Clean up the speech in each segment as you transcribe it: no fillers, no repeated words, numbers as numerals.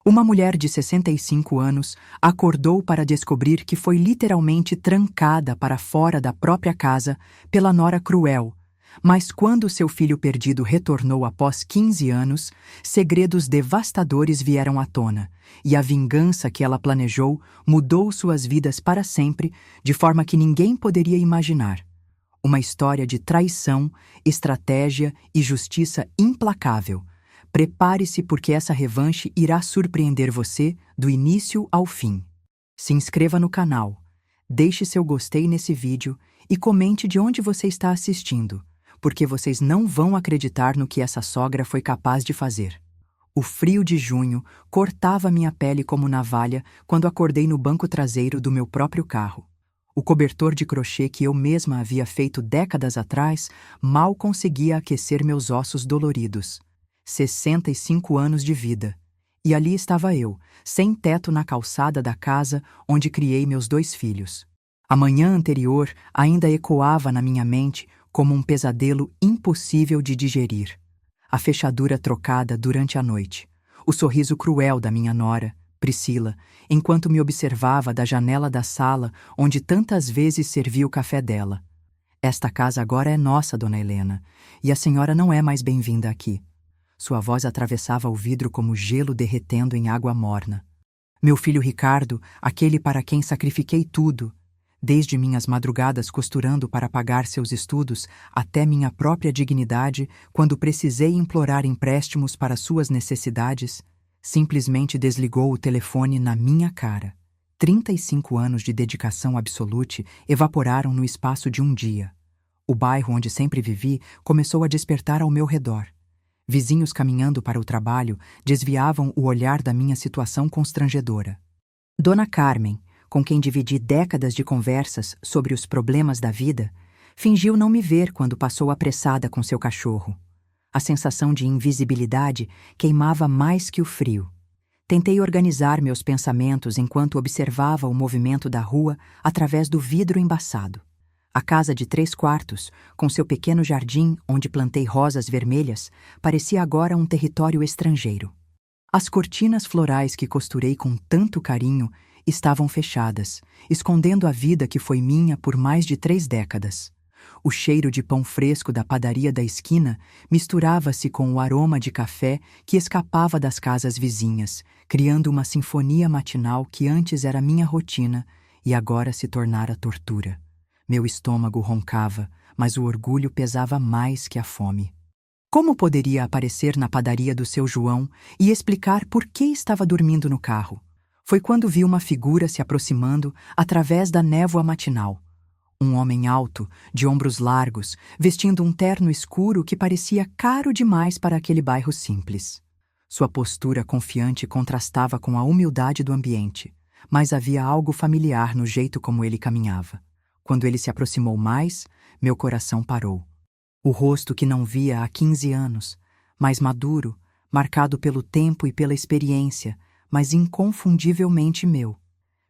Uma mulher de 65 anos acordou para descobrir que foi literalmente trancada para fora da própria casa pela nora cruel. Mas quando seu filho perdido retornou após 15 anos, segredos devastadores vieram à tona, e a vingança que ela planejou mudou suas vidas para sempre, de forma que ninguém poderia imaginar. Uma história de traição, estratégia e justiça implacável. Prepare-se porque essa revanche irá surpreender você do início ao fim. Se inscreva no canal, deixe seu gostei nesse vídeo e comente de onde você está assistindo, porque vocês não vão acreditar no que essa sogra foi capaz de fazer. O frio de junho cortava minha pele como navalha quando acordei no banco traseiro do meu próprio carro. O cobertor de crochê que eu mesma havia feito décadas atrás mal conseguia aquecer meus ossos doloridos. 65 anos de vida. E ali estava eu, sem teto na calçada da casa onde criei meus 2 filhos. A manhã anterior ainda ecoava na minha mente como um pesadelo impossível de digerir. A fechadura trocada durante a noite. O sorriso cruel da minha nora, Priscila, enquanto me observava da janela da sala onde tantas vezes servi o café dela. Esta casa agora é nossa, dona Helena, e a senhora não é mais bem-vinda aqui. Sua voz atravessava o vidro como gelo derretendo em água morna. Meu filho Ricardo, aquele para quem sacrifiquei tudo, desde minhas madrugadas costurando para pagar seus estudos até minha própria dignidade quando precisei implorar empréstimos para suas necessidades, simplesmente desligou o telefone na minha cara. 35 anos de dedicação absoluta evaporaram no espaço de um dia. O bairro onde sempre vivi começou a despertar ao meu redor. Vizinhos caminhando para o trabalho desviavam o olhar da minha situação constrangedora. Dona Carmen, com quem dividi décadas de conversas sobre os problemas da vida, fingiu não me ver quando passou apressada com seu cachorro. A sensação de invisibilidade queimava mais que o frio. Tentei organizar meus pensamentos enquanto observava o movimento da rua através do vidro embaçado. A casa de 3 quartos, com seu pequeno jardim onde plantei rosas vermelhas, parecia agora um território estrangeiro. As cortinas florais que costurei com tanto carinho estavam fechadas, escondendo a vida que foi minha por mais de 3 décadas. O cheiro de pão fresco da padaria da esquina misturava-se com o aroma de café que escapava das casas vizinhas, criando uma sinfonia matinal que antes era minha rotina e agora se tornara tortura. Meu estômago roncava, mas o orgulho pesava mais que a fome. Como poderia aparecer na padaria do seu João e explicar por que estava dormindo no carro? Foi quando vi uma figura se aproximando através da névoa matinal. Um homem alto, de ombros largos, vestindo um terno escuro que parecia caro demais para aquele bairro simples. Sua postura confiante contrastava com a humildade do ambiente, mas havia algo familiar no jeito como ele caminhava. Quando ele se aproximou mais, meu coração parou. O rosto que não via há 15 anos, mais maduro, marcado pelo tempo e pela experiência, mas inconfundivelmente meu.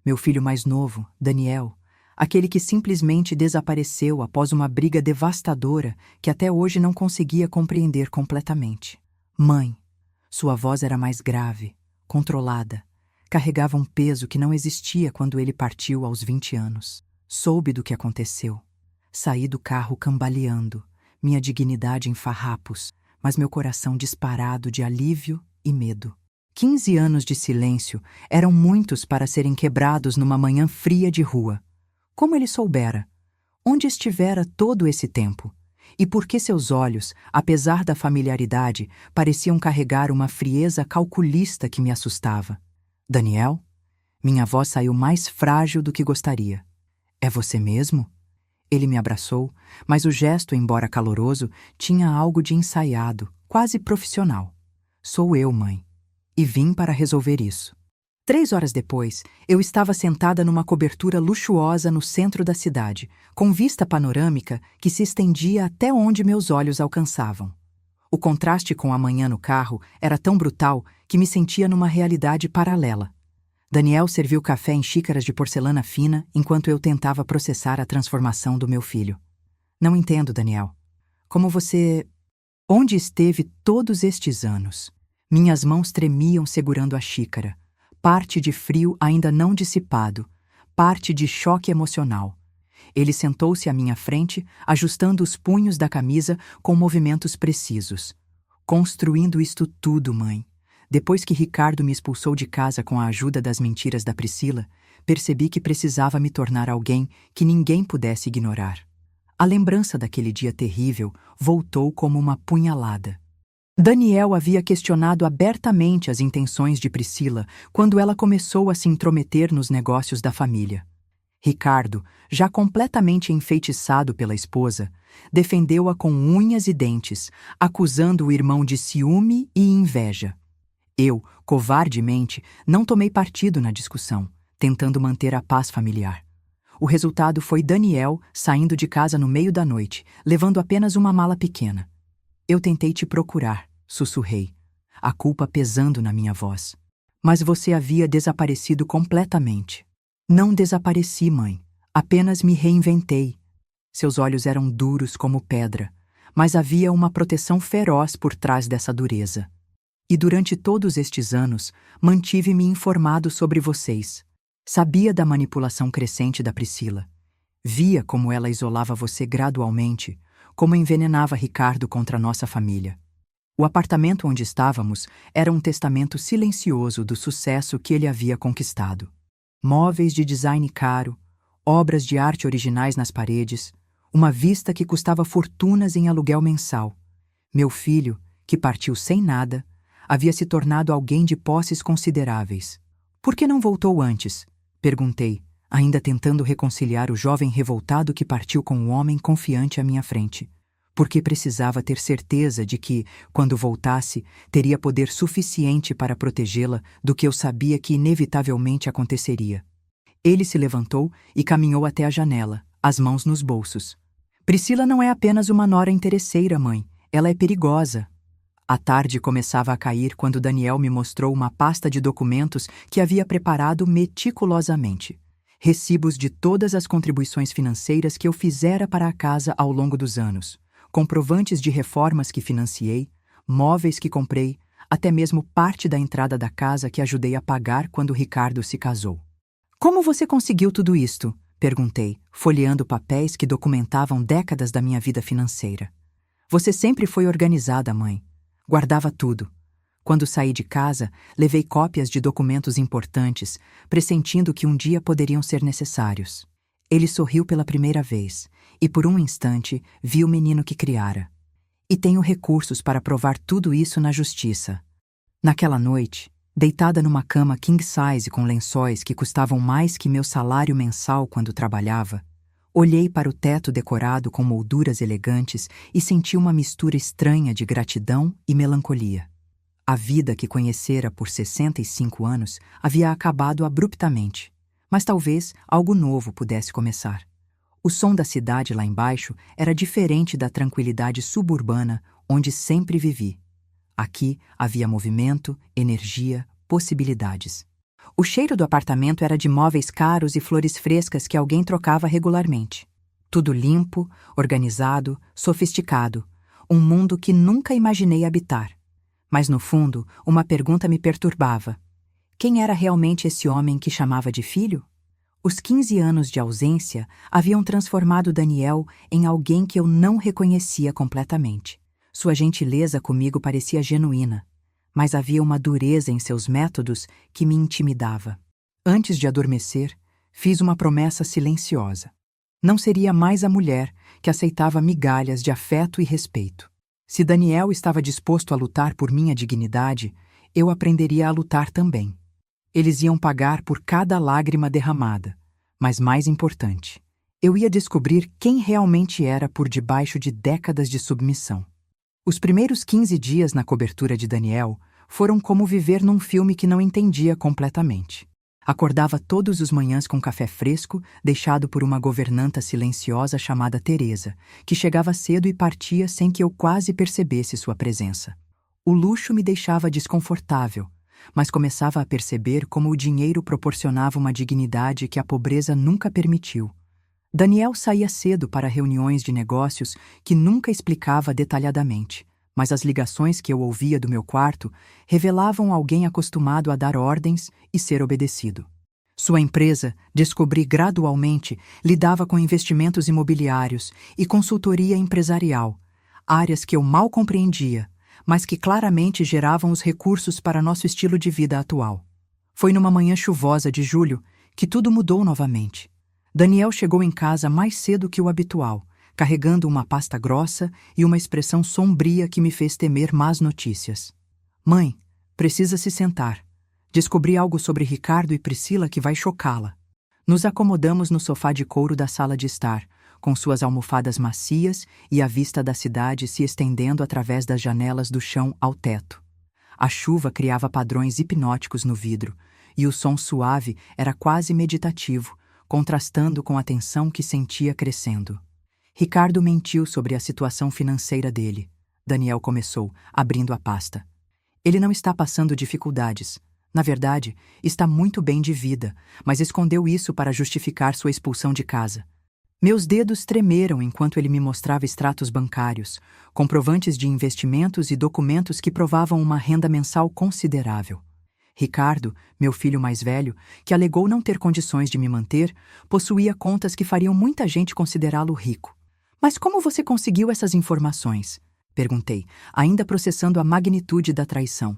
Meu filho mais novo, Daniel, aquele que simplesmente desapareceu após uma briga devastadora que até hoje não conseguia compreender completamente. Mãe, sua voz era mais grave, controlada, carregava um peso que não existia quando ele partiu aos 20 anos. Soube do que aconteceu. Saí do carro cambaleando, minha dignidade em farrapos, mas meu coração disparado de alívio e medo. 15 anos de silêncio eram muitos para serem quebrados numa manhã fria de rua. Como ele soubera? Onde estivera todo esse tempo? E por que seus olhos, apesar da familiaridade, pareciam carregar uma frieza calculista que me assustava? Daniel? Minha voz saiu mais frágil do que gostaria. É você mesmo? Ele me abraçou, mas o gesto, embora caloroso, tinha algo de ensaiado, quase profissional. Sou eu, mãe. E vim para resolver isso. 3 horas depois, eu estava sentada numa cobertura luxuosa no centro da cidade, com vista panorâmica que se estendia até onde meus olhos alcançavam. O contraste com a manhã no carro era tão brutal que me sentia numa realidade paralela. Daniel serviu café em xícaras de porcelana fina enquanto eu tentava processar a transformação do meu filho. Não entendo, Daniel. Como você... Onde esteve todos estes anos? Minhas mãos tremiam segurando a xícara, parte de frio ainda não dissipado, parte de choque emocional. Ele sentou-se à minha frente, ajustando os punhos da camisa com movimentos precisos. Construindo isto tudo, mãe. Depois que Ricardo me expulsou de casa com a ajuda das mentiras da Priscila, percebi que precisava me tornar alguém que ninguém pudesse ignorar. A lembrança daquele dia terrível voltou como uma punhalada. Daniel havia questionado abertamente as intenções de Priscila quando ela começou a se intrometer nos negócios da família. Ricardo, já completamente enfeitiçado pela esposa, defendeu-a com unhas e dentes, acusando o irmão de ciúme e inveja. Eu, covardemente, não tomei partido na discussão, tentando manter a paz familiar. O resultado foi Daniel saindo de casa no meio da noite, levando apenas uma mala pequena. Eu tentei te procurar, sussurrei, a culpa pesando na minha voz. Mas você havia desaparecido completamente. Não desapareci, mãe. Apenas me reinventei. Seus olhos eram duros como pedra, mas havia uma proteção feroz por trás dessa dureza. E durante todos estes anos, mantive-me informado sobre vocês. Sabia da manipulação crescente da Priscila. Via como ela isolava você gradualmente, como envenenava Ricardo contra nossa família. O apartamento onde estávamos era um testamento silencioso do sucesso que ele havia conquistado. Móveis de design caro, obras de arte originais nas paredes, uma vista que custava fortunas em aluguel mensal. Meu filho, que partiu sem nada, havia se tornado alguém de posses consideráveis. Por que não voltou antes? Perguntei, ainda tentando reconciliar o jovem revoltado que partiu com um homem confiante à minha frente. Porque precisava ter certeza de que, quando voltasse, teria poder suficiente para protegê-la do que eu sabia que inevitavelmente aconteceria. Ele se levantou e caminhou até a janela, as mãos nos bolsos. Priscila não é apenas uma nora interesseira, mãe. Ela é perigosa. A tarde começava a cair quando Daniel me mostrou uma pasta de documentos que havia preparado meticulosamente. Recibos de todas as contribuições financeiras que eu fizera para a casa ao longo dos anos. Comprovantes de reformas que financiei, móveis que comprei, até mesmo parte da entrada da casa que ajudei a pagar quando Ricardo se casou. Como você conseguiu tudo isto? Perguntei, folheando papéis que documentavam décadas da minha vida financeira. Você sempre foi organizada, mãe. Guardava tudo. Quando saí de casa, levei cópias de documentos importantes, pressentindo que um dia poderiam ser necessários. Ele sorriu pela primeira vez, e por um instante vi o menino que criara. E tenho recursos para provar tudo isso na justiça. Naquela noite, deitada numa cama king size com lençóis que custavam mais que meu salário mensal quando trabalhava, olhei para o teto decorado com molduras elegantes e senti uma mistura estranha de gratidão e melancolia. A vida que conhecera por 65 anos havia acabado abruptamente, mas talvez algo novo pudesse começar. O som da cidade lá embaixo era diferente da tranquilidade suburbana onde sempre vivi. Aqui havia movimento, energia, possibilidades. O cheiro do apartamento era de móveis caros e flores frescas que alguém trocava regularmente. Tudo limpo, organizado, sofisticado. Um mundo que nunca imaginei habitar. Mas no fundo, uma pergunta me perturbava. Quem era realmente esse homem que chamava de filho? Os 15 anos de ausência haviam transformado Daniel em alguém que eu não reconhecia completamente. Sua gentileza comigo parecia genuína, mas havia uma dureza em seus métodos que me intimidava. Antes de adormecer, fiz uma promessa silenciosa. Não seria mais a mulher que aceitava migalhas de afeto e respeito. Se Daniel estava disposto a lutar por minha dignidade, eu aprenderia a lutar também. Eles iam pagar por cada lágrima derramada, mas mais importante, eu ia descobrir quem realmente era por debaixo de décadas de submissão. Os primeiros 15 dias na cobertura de Daniel foram como viver num filme que não entendia completamente. Acordava todos os manhãs com café fresco, deixado por uma governanta silenciosa chamada Teresa, que chegava cedo e partia sem que eu quase percebesse sua presença. O luxo me deixava desconfortável, mas começava a perceber como o dinheiro proporcionava uma dignidade que a pobreza nunca permitiu. Daniel saía cedo para reuniões de negócios que nunca explicava detalhadamente, mas as ligações que eu ouvia do meu quarto revelavam alguém acostumado a dar ordens e ser obedecido. Sua empresa, descobri gradualmente, lidava com investimentos imobiliários e consultoria empresarial, áreas que eu mal compreendia, mas que claramente geravam os recursos para nosso estilo de vida atual. Foi numa manhã chuvosa de julho que tudo mudou novamente. Daniel chegou em casa mais cedo que o habitual, carregando uma pasta grossa e uma expressão sombria que me fez temer más notícias. Mãe, precisa se sentar. Descobri algo sobre Ricardo e Priscila que vai chocá-la. Nos acomodamos no sofá de couro da sala de estar, com suas almofadas macias e a vista da cidade se estendendo através das janelas do chão ao teto. A chuva criava padrões hipnóticos no vidro, e o som suave era quase meditativo, contrastando com a tensão que sentia crescendo. Ricardo mentiu sobre a situação financeira dele. Daniel começou, abrindo a pasta. Ele não está passando dificuldades. Na verdade, está muito bem de vida, mas escondeu isso para justificar sua expulsão de casa. Meus dedos tremeram enquanto ele me mostrava extratos bancários, comprovantes de investimentos e documentos que provavam uma renda mensal considerável. Ricardo, meu filho mais velho, que alegou não ter condições de me manter, possuía contas que fariam muita gente considerá-lo rico. Mas como você conseguiu essas informações? Perguntei, ainda processando a magnitude da traição.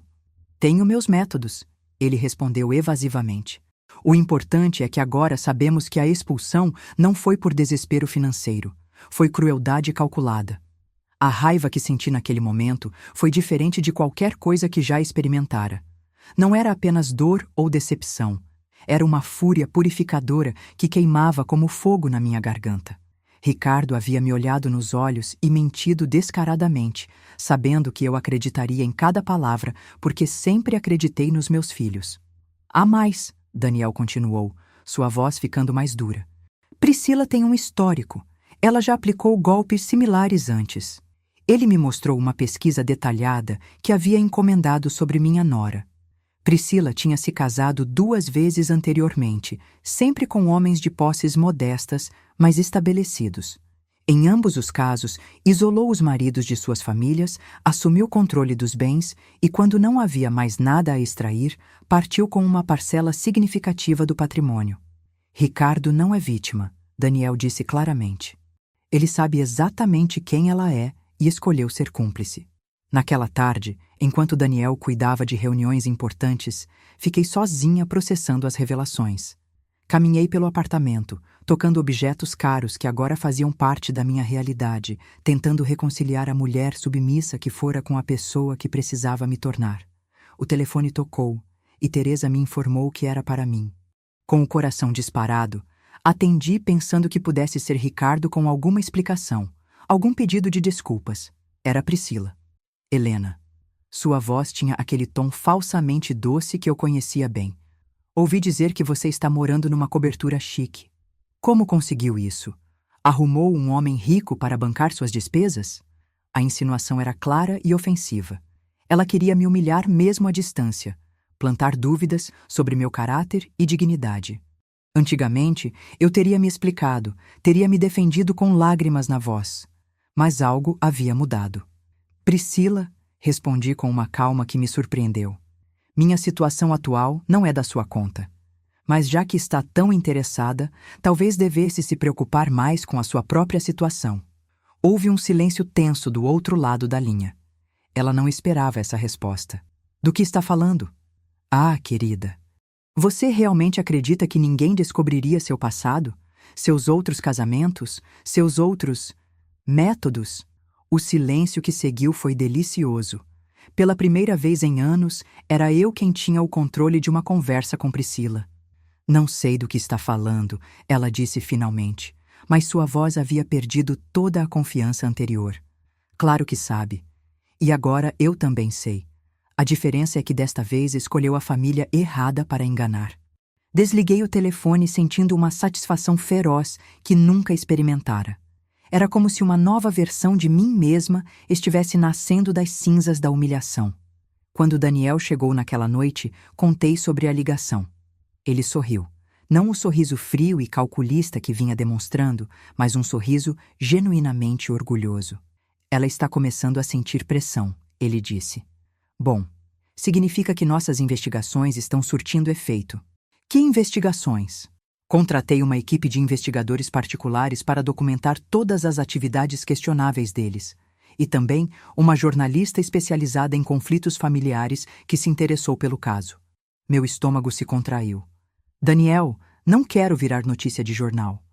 Tenho meus métodos, ele respondeu evasivamente. O importante é que agora sabemos que a expulsão não foi por desespero financeiro, foi crueldade calculada. A raiva que senti naquele momento foi diferente de qualquer coisa que já experimentara. Não era apenas dor ou decepção, era uma fúria purificadora que queimava como fogo na minha garganta. Ricardo havia me olhado nos olhos e mentido descaradamente, sabendo que eu acreditaria em cada palavra porque sempre acreditei nos meus filhos. Há mais, Daniel continuou, sua voz ficando mais dura. Priscila tem um histórico. Ela já aplicou golpes similares antes. Ele me mostrou uma pesquisa detalhada que havia encomendado sobre minha nora. Priscila tinha se casado 2 vezes anteriormente, sempre com homens de posses modestas, mas estabelecidos. Em ambos os casos, isolou os maridos de suas famílias, assumiu o controle dos bens e, quando não havia mais nada a extrair, partiu com uma parcela significativa do patrimônio. Ricardo não é vítima, Daniel disse claramente. Ele sabe exatamente quem ela é e escolheu ser cúmplice. Naquela tarde, enquanto Daniel cuidava de reuniões importantes, fiquei sozinha processando as revelações. Caminhei pelo apartamento, tocando objetos caros que agora faziam parte da minha realidade, tentando reconciliar a mulher submissa que fora com a pessoa que precisava me tornar. O telefone tocou, e Teresa me informou que era para mim. Com o coração disparado, atendi pensando que pudesse ser Ricardo com alguma explicação, algum pedido de desculpas. Era Priscila. Helena. Sua voz tinha aquele tom falsamente doce que eu conhecia bem. Ouvi dizer que você está morando numa cobertura chique. Como conseguiu isso? Arrumou um homem rico para bancar suas despesas? A insinuação era clara e ofensiva. Ela queria me humilhar mesmo à distância, plantar dúvidas sobre meu caráter e dignidade. Antigamente, eu teria me explicado, teria me defendido com lágrimas na voz. Mas algo havia mudado. Priscila, respondi com uma calma que me surpreendeu. Minha situação atual não é da sua conta. Mas já que está tão interessada, talvez devesse se preocupar mais com a sua própria situação. Houve um silêncio tenso do outro lado da linha. Ela não esperava essa resposta. Do que está falando? Ah, querida. Você realmente acredita que ninguém descobriria seu passado? Seus outros casamentos? Seus outros métodos? O silêncio que seguiu foi delicioso. Pela primeira vez em anos, era eu quem tinha o controle de uma conversa com Priscila. Não sei do que está falando, ela disse finalmente, mas sua voz havia perdido toda a confiança anterior. Claro que sabe. E agora eu também sei. A diferença é que desta vez escolheu a família errada para enganar. Desliguei o telefone sentindo uma satisfação feroz que nunca experimentara. Era como se uma nova versão de mim mesma estivesse nascendo das cinzas da humilhação. Quando Daniel chegou naquela noite, contei sobre a ligação. Ele sorriu. Não o sorriso frio e calculista que vinha demonstrando, mas um sorriso genuinamente orgulhoso. Ela está começando a sentir pressão, ele disse. Bom, significa que nossas investigações estão surtindo efeito. Que investigações? Contratei uma equipe de investigadores particulares para documentar todas as atividades questionáveis deles. E também uma jornalista especializada em conflitos familiares que se interessou pelo caso. Meu estômago se contraiu. Daniel, não quero virar notícia de jornal.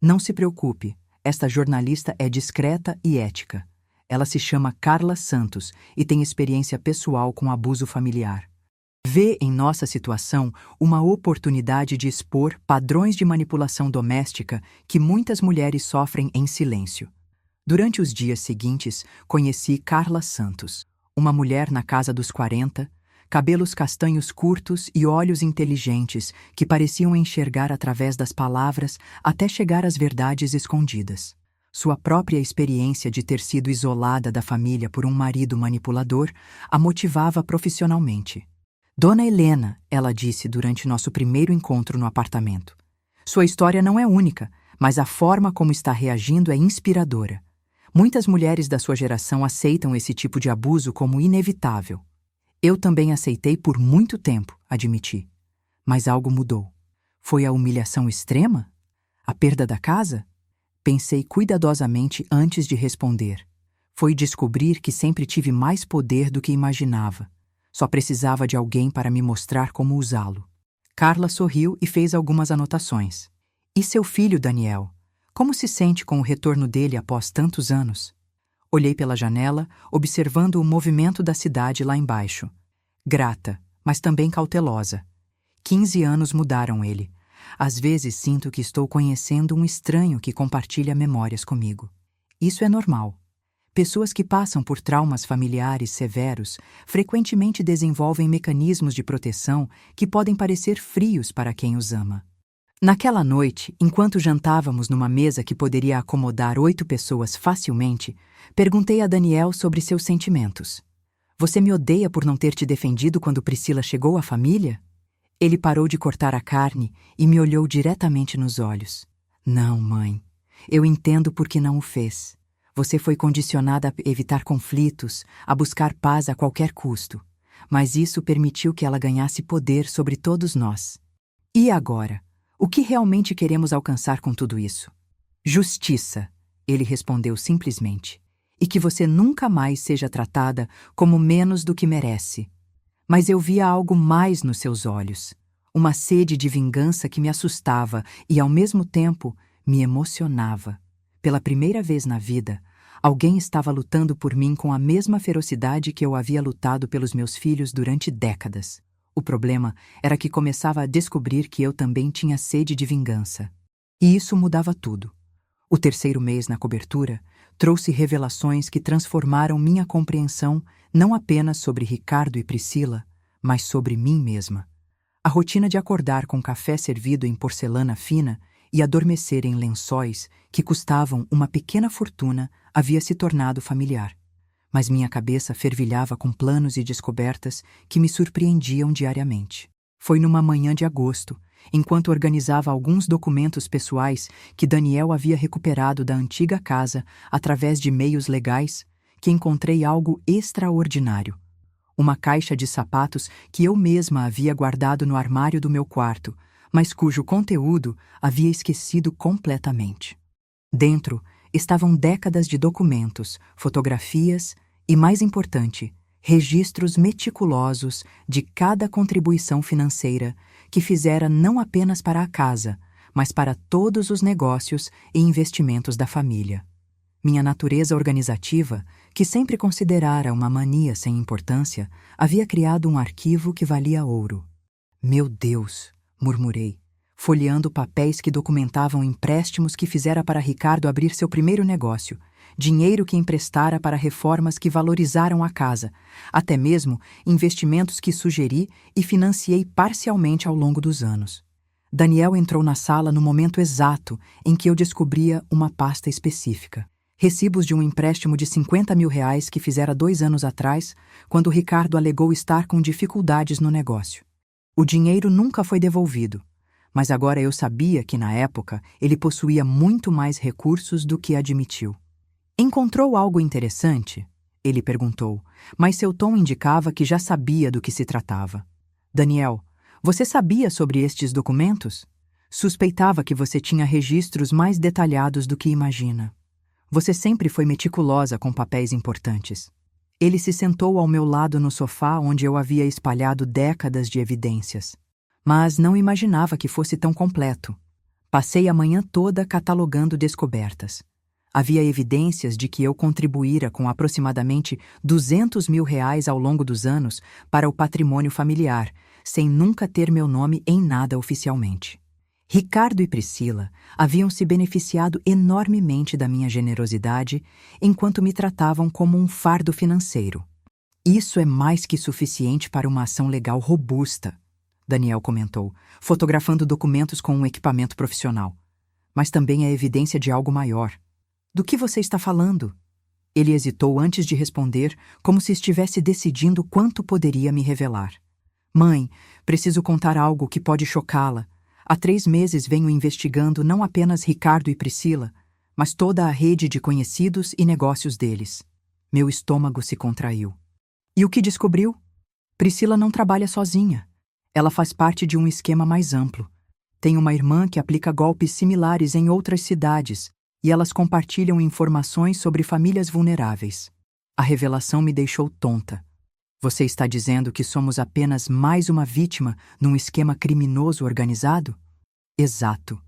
Não se preocupe, esta jornalista é discreta e ética. Ela se chama Carla Santos e tem experiência pessoal com abuso familiar. Vê em nossa situação uma oportunidade de expor padrões de manipulação doméstica que muitas mulheres sofrem em silêncio. Durante os dias seguintes, conheci Carla Santos, uma mulher na casa dos 40, cabelos castanhos curtos e olhos inteligentes que pareciam enxergar através das palavras até chegar às verdades escondidas. Sua própria experiência de ter sido isolada da família por um marido manipulador a motivava profissionalmente. Dona Helena, ela disse durante nosso primeiro encontro no apartamento. Sua história não é única, mas a forma como está reagindo é inspiradora. Muitas mulheres da sua geração aceitam esse tipo de abuso como inevitável. Eu também aceitei por muito tempo, admiti. Mas algo mudou. Foi a humilhação extrema? A perda da casa? Pensei cuidadosamente antes de responder. Foi descobrir que sempre tive mais poder do que imaginava. Só precisava de alguém para me mostrar como usá-lo. Carla sorriu e fez algumas anotações. E seu filho, Daniel? Como se sente com o retorno dele após tantos anos? Olhei pela janela, observando o movimento da cidade lá embaixo. Grata, mas também cautelosa. 15 anos mudaram ele. Às vezes sinto que estou conhecendo um estranho que compartilha memórias comigo. Isso é normal. Pessoas que passam por traumas familiares severos frequentemente desenvolvem mecanismos de proteção que podem parecer frios para quem os ama. Naquela noite, enquanto jantávamos numa mesa que poderia acomodar 8 pessoas facilmente, perguntei a Daniel sobre seus sentimentos. Você me odeia por não ter te defendido quando Priscila chegou à família? Ele parou de cortar a carne e me olhou diretamente nos olhos. Não, mãe. Eu entendo por que não o fez. Você foi condicionada a evitar conflitos, a buscar paz a qualquer custo. Mas isso permitiu que ela ganhasse poder sobre todos nós. E agora? O que realmente queremos alcançar com tudo isso? Justiça, ele respondeu simplesmente. E que você nunca mais seja tratada como menos do que merece. Mas eu via algo mais nos seus olhos. Uma sede de vingança que me assustava e, ao mesmo tempo, me emocionava. Pela primeira vez na vida, alguém estava lutando por mim com a mesma ferocidade que eu havia lutado pelos meus filhos durante décadas. O problema era que começava a descobrir que eu também tinha sede de vingança. E isso mudava tudo. O terceiro mês na cobertura trouxe revelações que transformaram minha compreensão não apenas sobre Ricardo e Priscila, mas sobre mim mesma. A rotina de acordar com café servido em porcelana fina e adormecer em lençóis que custavam uma pequena fortuna havia se tornado familiar. Mas minha cabeça fervilhava com planos e descobertas que me surpreendiam diariamente. Foi numa manhã de agosto, enquanto organizava alguns documentos pessoais que Daniel havia recuperado da antiga casa através de meios legais, que encontrei algo extraordinário. Uma caixa de sapatos que eu mesma havia guardado no armário do meu quarto, mas cujo conteúdo havia esquecido completamente. Dentro estavam décadas de documentos, fotografias e, mais importante, registros meticulosos de cada contribuição financeira que fizera não apenas para a casa, mas para todos os negócios e investimentos da família. Minha natureza organizativa, que sempre considerara uma mania sem importância, havia criado um arquivo que valia ouro. Meu Deus, murmurei, folheando papéis que documentavam empréstimos que fizera para Ricardo abrir seu primeiro negócio, dinheiro que emprestara para reformas que valorizaram a casa, até mesmo investimentos que sugeri e financiei parcialmente ao longo dos anos. Daniel entrou na sala no momento exato em que eu descobria uma pasta específica. Recibos de um empréstimo de R$50 mil que fizera 2 anos atrás, quando Ricardo alegou estar com dificuldades no negócio. O dinheiro nunca foi devolvido, mas agora eu sabia que, na época, ele possuía muito mais recursos do que admitiu. Encontrou algo interessante? Ele perguntou, mas seu tom indicava que já sabia do que se tratava. Daniel, você sabia sobre estes documentos? Suspeitava que você tinha registros mais detalhados do que imagina. Você sempre foi meticulosa com papéis importantes. Ele se sentou ao meu lado no sofá onde eu havia espalhado décadas de evidências. Mas não imaginava que fosse tão completo. Passei a manhã toda catalogando descobertas. Havia evidências de que eu contribuíra com aproximadamente R$ 200.000 ao longo dos anos para o patrimônio familiar, sem nunca ter meu nome em nada oficialmente. Ricardo e Priscila haviam se beneficiado enormemente da minha generosidade enquanto me tratavam como um fardo financeiro. Isso é mais que suficiente para uma ação legal robusta, Daniel comentou, fotografando documentos com um equipamento profissional. Mas também é evidência de algo maior. Do que você está falando? Ele hesitou antes de responder, como se estivesse decidindo quanto poderia me revelar. Mãe, preciso contar algo que pode chocá-la. Há 3 meses venho investigando não apenas Ricardo e Priscila, mas toda a rede de conhecidos e negócios deles. Meu estômago se contraiu. E o que descobriu? Priscila não trabalha sozinha. Ela faz parte de um esquema mais amplo. Tem uma irmã que aplica golpes similares em outras cidades, e elas compartilham informações sobre famílias vulneráveis. A revelação me deixou tonta. Você está dizendo que somos apenas mais uma vítima num esquema criminoso organizado? Exato.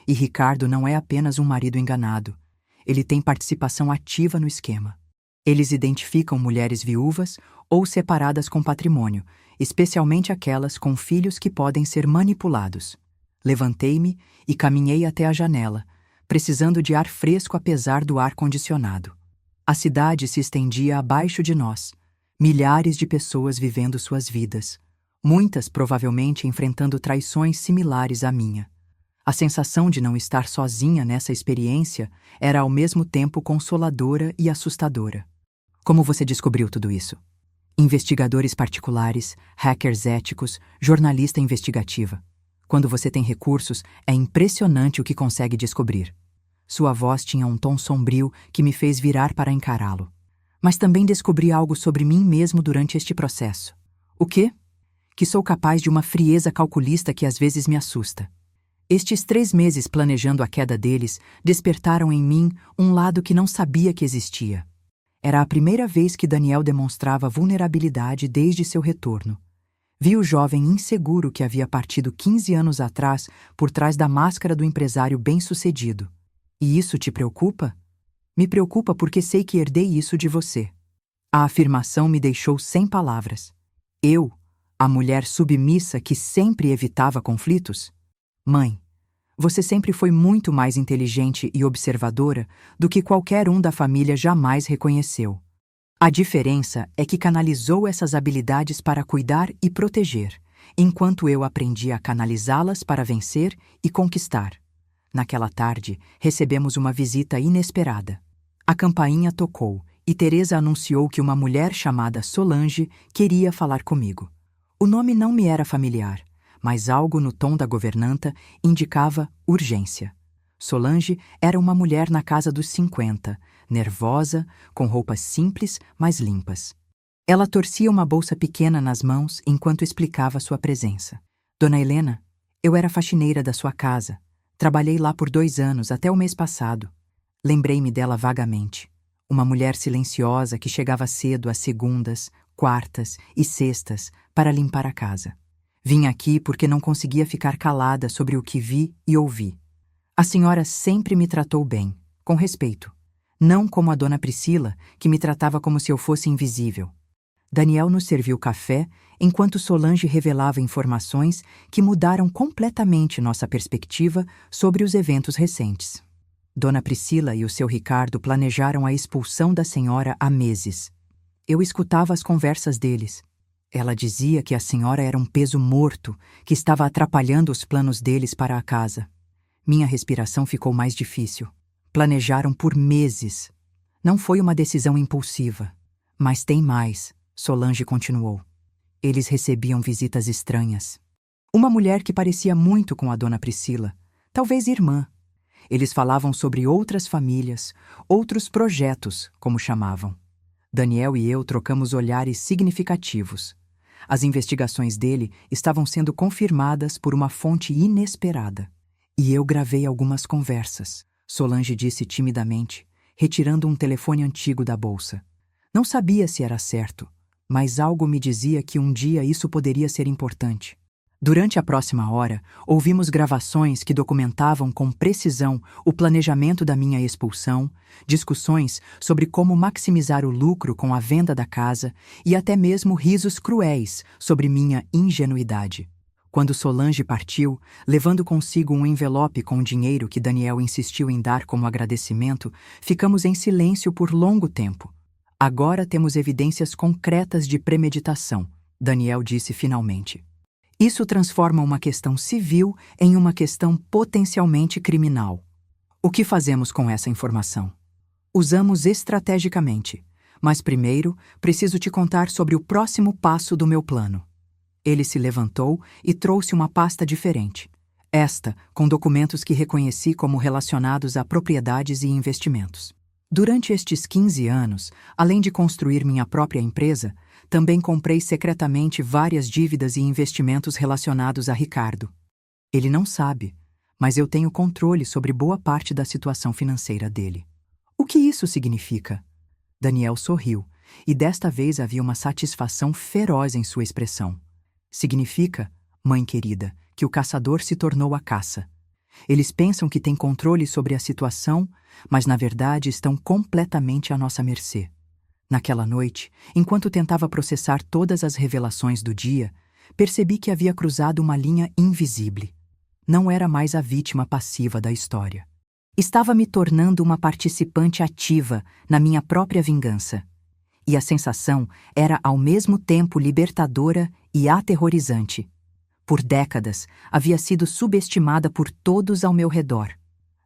E Ricardo não é apenas um marido enganado. Ele tem participação ativa no esquema. Eles identificam mulheres viúvas ou separadas com patrimônio, especialmente aquelas com filhos que podem ser manipulados. Levantei-me e caminhei até a janela, precisando de ar fresco apesar do ar-condicionado. A cidade se estendia abaixo de nós, milhares de pessoas vivendo suas vidas, muitas provavelmente enfrentando traições similares à minha. A sensação de não estar sozinha nessa experiência era ao mesmo tempo consoladora e assustadora. Como você descobriu tudo isso? Investigadores particulares, hackers éticos, jornalista investigativa. Quando você tem recursos, é impressionante o que consegue descobrir. Sua voz tinha um tom sombrio que me fez virar para encará-lo. Mas também descobri algo sobre mim mesmo durante este processo. O quê? Que sou capaz de uma frieza calculista que às vezes me assusta. Estes 3 meses planejando a queda deles despertaram em mim um lado que não sabia que existia. Era a primeira vez que Daniel demonstrava vulnerabilidade desde seu retorno. Vi o jovem inseguro que havia partido 15 anos atrás por trás da máscara do empresário bem-sucedido. E isso te preocupa? Me preocupa porque sei que herdei isso de você. A afirmação me deixou sem palavras. Eu, a mulher submissa que sempre evitava conflitos? Mãe, você sempre foi muito mais inteligente e observadora do que qualquer um da família jamais reconheceu. A diferença é que canalizou essas habilidades para cuidar e proteger, enquanto eu aprendi a canalizá-las para vencer e conquistar. Naquela tarde, recebemos uma visita inesperada. A campainha tocou e Teresa anunciou que uma mulher chamada Solange queria falar comigo. O nome não me era familiar, mas algo no tom da governanta indicava urgência. Solange era uma mulher na casa dos 50, nervosa, com roupas simples, mas limpas. Ela torcia uma bolsa pequena nas mãos enquanto explicava sua presença. Dona Helena, eu era faxineira da sua casa. Trabalhei lá por 2 anos, até o mês passado. Lembrei-me dela vagamente. Uma mulher silenciosa que chegava cedo às segundas, quartas e sextas para limpar a casa. Vim aqui porque não conseguia ficar calada sobre o que vi e ouvi. A senhora sempre me tratou bem, com respeito. Não como a dona Priscila, que me tratava como se eu fosse invisível. Daniel nos serviu café, enquanto Solange revelava informações que mudaram completamente nossa perspectiva sobre os eventos recentes. Dona Priscila e o seu Ricardo planejaram a expulsão da senhora há meses. Eu escutava as conversas deles. Ela dizia que a senhora era um peso morto que estava atrapalhando os planos deles para a casa. Minha respiração ficou mais difícil. Planejaram por meses. Não foi uma decisão impulsiva. Mas tem mais, Solange continuou. Eles recebiam visitas estranhas. Uma mulher que parecia muito com a dona Priscila, talvez irmã. Eles falavam sobre outras famílias, outros projetos, como chamavam. Daniel e eu trocamos olhares significativos. As investigações dele estavam sendo confirmadas por uma fonte inesperada. E eu gravei algumas conversas, Solange disse timidamente, retirando um telefone antigo da bolsa. Não sabia se era certo, mas algo me dizia que um dia isso poderia ser importante. Durante a próxima hora, ouvimos gravações que documentavam com precisão o planejamento da minha expulsão, discussões sobre como maximizar o lucro com a venda da casa e até mesmo risos cruéis sobre minha ingenuidade. Quando Solange partiu, levando consigo um envelope com o dinheiro que Daniel insistiu em dar como agradecimento, ficamos em silêncio por longo tempo. Agora temos evidências concretas de premeditação, Daniel disse finalmente. Isso transforma uma questão civil em uma questão potencialmente criminal. O que fazemos com essa informação? Usamos estrategicamente, mas primeiro preciso te contar sobre o próximo passo do meu plano. Ele se levantou e trouxe uma pasta diferente. Esta, com documentos que reconheci como relacionados a propriedades e investimentos. Durante estes 15 anos, além de construir minha própria empresa, também comprei secretamente várias dívidas e investimentos relacionados a Ricardo. Ele não sabe, mas eu tenho controle sobre boa parte da situação financeira dele. O que isso significa? Daniel sorriu, e desta vez havia uma satisfação feroz em sua expressão. Significa, mãe querida, que o caçador se tornou a caça. Eles pensam que têm controle sobre a situação, mas na verdade estão completamente à nossa mercê. Naquela noite, enquanto tentava processar todas as revelações do dia, percebi que havia cruzado uma linha invisível. Não era mais a vítima passiva da história. Estava me tornando uma participante ativa na minha própria vingança. E a sensação era ao mesmo tempo libertadora e aterrorizante. Por décadas, havia sido subestimada por todos ao meu redor.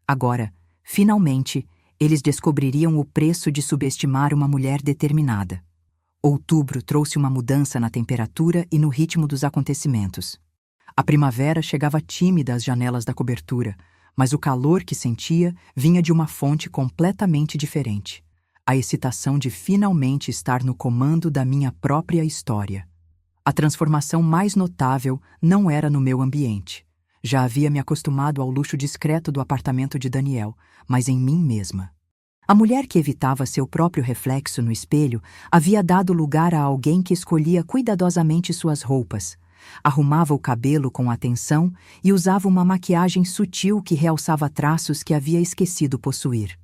Agora, finalmente, eles descobririam o preço de subestimar uma mulher determinada. Outubro trouxe uma mudança na temperatura e no ritmo dos acontecimentos. A primavera chegava tímida às janelas da cobertura, mas o calor que sentia vinha de uma fonte completamente diferente. A excitação de finalmente estar no comando da minha própria história. A transformação mais notável não era no meu ambiente. Já havia me acostumado ao luxo discreto do apartamento de Daniel, mas em mim mesma. A mulher que evitava seu próprio reflexo no espelho havia dado lugar a alguém que escolhia cuidadosamente suas roupas, arrumava o cabelo com atenção e usava uma maquiagem sutil que realçava traços que havia esquecido possuir.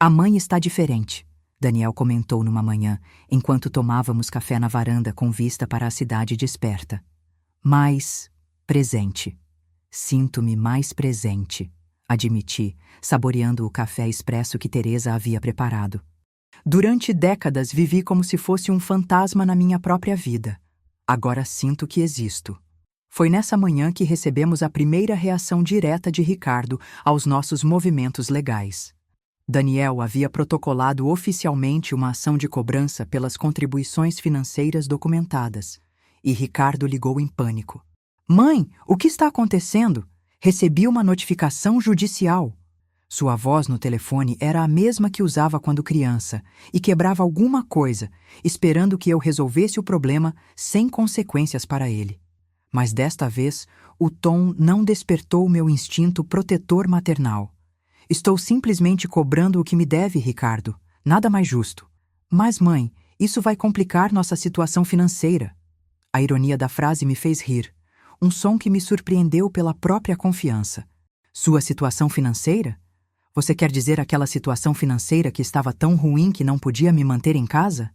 A mãe está diferente, Daniel comentou numa manhã, enquanto tomávamos café na varanda com vista para a cidade desperta. Mais presente. Sinto-me mais presente, admiti, saboreando o café expresso que Teresa havia preparado. Durante décadas vivi como se fosse um fantasma na minha própria vida. Agora sinto que existo. Foi nessa manhã que recebemos a primeira reação direta de Ricardo aos nossos movimentos legais. Daniel havia protocolado oficialmente uma ação de cobrança pelas contribuições financeiras documentadas, e Ricardo ligou em pânico. Mãe, o que está acontecendo? Recebi uma notificação judicial. Sua voz no telefone era a mesma que usava quando criança e quebrava alguma coisa, esperando que eu resolvesse o problema sem consequências para ele. Mas desta vez, o tom não despertou meu instinto protetor maternal. Estou simplesmente cobrando o que me deve, Ricardo. Nada mais justo. Mas, mãe, isso vai complicar nossa situação financeira. A ironia da frase me fez rir. Um som que me surpreendeu pela própria confiança. Sua situação financeira? Você quer dizer aquela situação financeira que estava tão ruim que não podia me manter em casa?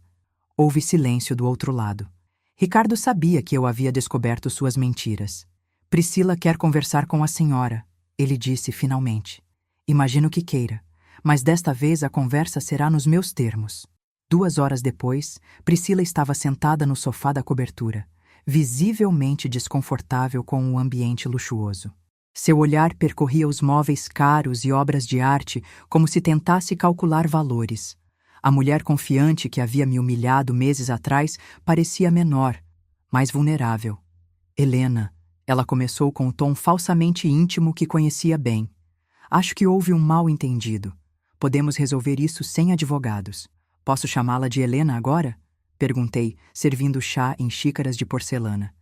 Houve silêncio do outro lado. Ricardo sabia que eu havia descoberto suas mentiras. Priscila quer conversar com a senhora, ele disse finalmente. Imagino que queira, mas desta vez a conversa será nos meus termos. 2 horas depois, Priscila estava sentada no sofá da cobertura, visivelmente desconfortável com o ambiente luxuoso. Seu olhar percorria os móveis caros e obras de arte como se tentasse calcular valores. A mulher confiante que havia me humilhado meses atrás parecia menor, mais vulnerável. Helena, ela começou com o tom falsamente íntimo que conhecia bem. Acho que houve um mal-entendido. Podemos resolver isso sem advogados. Posso chamá-la de Helena agora? Perguntei, servindo chá em xícaras de porcelana.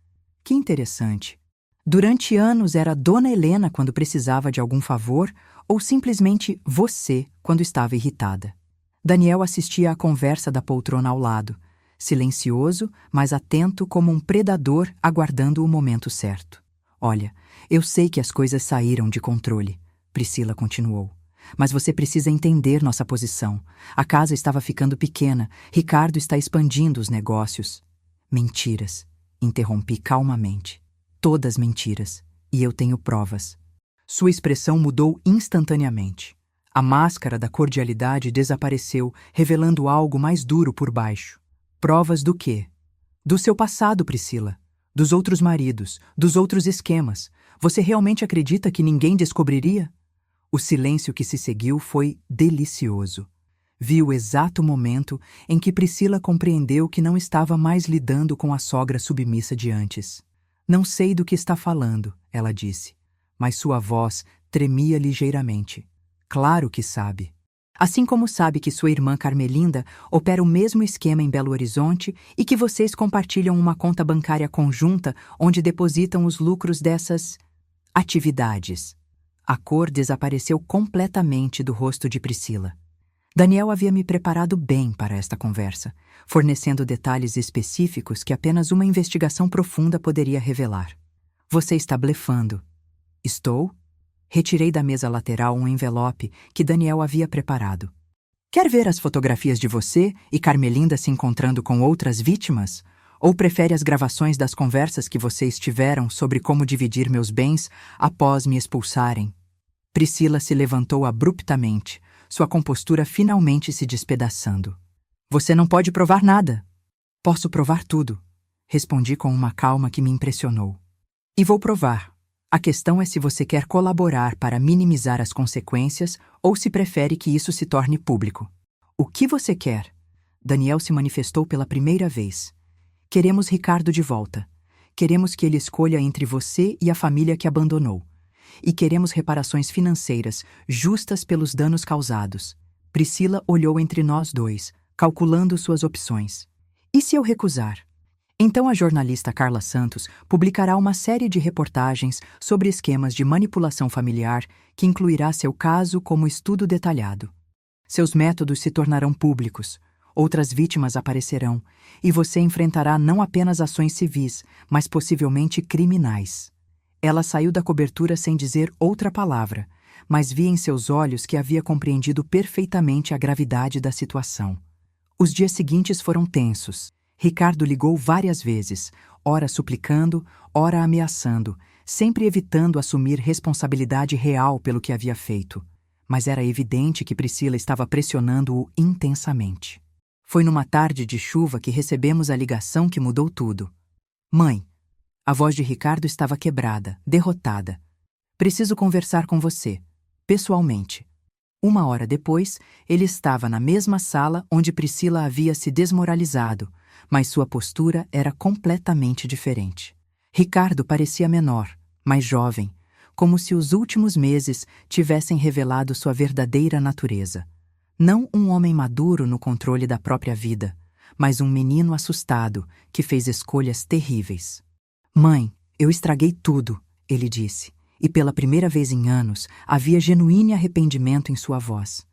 Que interessante. Durante anos era Dona Helena quando precisava de algum favor ou simplesmente você quando estava irritada. Daniel assistia à conversa da poltrona ao lado, silencioso, mas atento como um predador aguardando o momento certo. Olha, eu sei que as coisas saíram de controle, Priscila continuou. Mas você precisa entender nossa posição. A casa estava ficando pequena, Ricardo está expandindo os negócios. Mentiras, interrompi calmamente. Todas mentiras, e eu tenho provas. Sua expressão mudou instantaneamente. A máscara da cordialidade desapareceu, revelando algo mais duro por baixo. Provas do quê? Do seu passado, Priscila. Dos outros maridos, dos outros esquemas. Você realmente acredita que ninguém descobriria? O silêncio que se seguiu foi delicioso. Vi o exato momento em que Priscila compreendeu que não estava mais lidando com a sogra submissa de antes. Não sei do que está falando, ela disse, mas sua voz tremia ligeiramente. Claro que sabe. Assim como sabe que sua irmã Carmelinda opera o mesmo esquema em Belo Horizonte e que vocês compartilham uma conta bancária conjunta onde depositam os lucros dessas atividades. A cor desapareceu completamente do rosto de Priscila. Daniel havia me preparado bem para esta conversa, fornecendo detalhes específicos que apenas uma investigação profunda poderia revelar. Você está blefando. Estou? Retirei da mesa lateral um envelope que Daniel havia preparado. Quer ver as fotografias de você e Carmelinda se encontrando com outras vítimas? Ou prefere as gravações das conversas que vocês tiveram sobre como dividir meus bens após me expulsarem? Priscila se levantou abruptamente, sua compostura finalmente se despedaçando. Você não pode provar nada. Posso provar tudo, respondi com uma calma que me impressionou. E vou provar. A questão é se você quer colaborar para minimizar as consequências ou se prefere que isso se torne público. O que você quer? Daniel se manifestou pela primeira vez. Queremos Ricardo de volta. Queremos que ele escolha entre você e a família que abandonou. E queremos reparações financeiras, justas pelos danos causados. Priscila olhou entre nós dois, calculando suas opções. E se eu recusar? Então a jornalista Carla Santos publicará uma série de reportagens sobre esquemas de manipulação familiar que incluirá seu caso como estudo detalhado. Seus métodos se tornarão públicos. Outras vítimas aparecerão, e você enfrentará não apenas ações civis, mas possivelmente criminais. Ela saiu da cobertura sem dizer outra palavra, mas vi em seus olhos que havia compreendido perfeitamente a gravidade da situação. Os dias seguintes foram tensos. Ricardo ligou várias vezes, ora suplicando, ora ameaçando, sempre evitando assumir responsabilidade real pelo que havia feito. Mas era evidente que Priscila estava pressionando-o intensamente. Foi numa tarde de chuva que recebemos a ligação que mudou tudo. Mãe, a voz de Ricardo estava quebrada, derrotada. Preciso conversar com você, pessoalmente. 1 hora depois, ele estava na mesma sala onde Priscila havia se desmoralizado, mas sua postura era completamente diferente. Ricardo parecia menor, mais jovem, como se os últimos meses tivessem revelado sua verdadeira natureza. Não um homem maduro no controle da própria vida, mas um menino assustado que fez escolhas terríveis. Mãe, eu estraguei tudo, ele disse, e pela primeira vez em anos havia genuíno arrependimento em sua voz.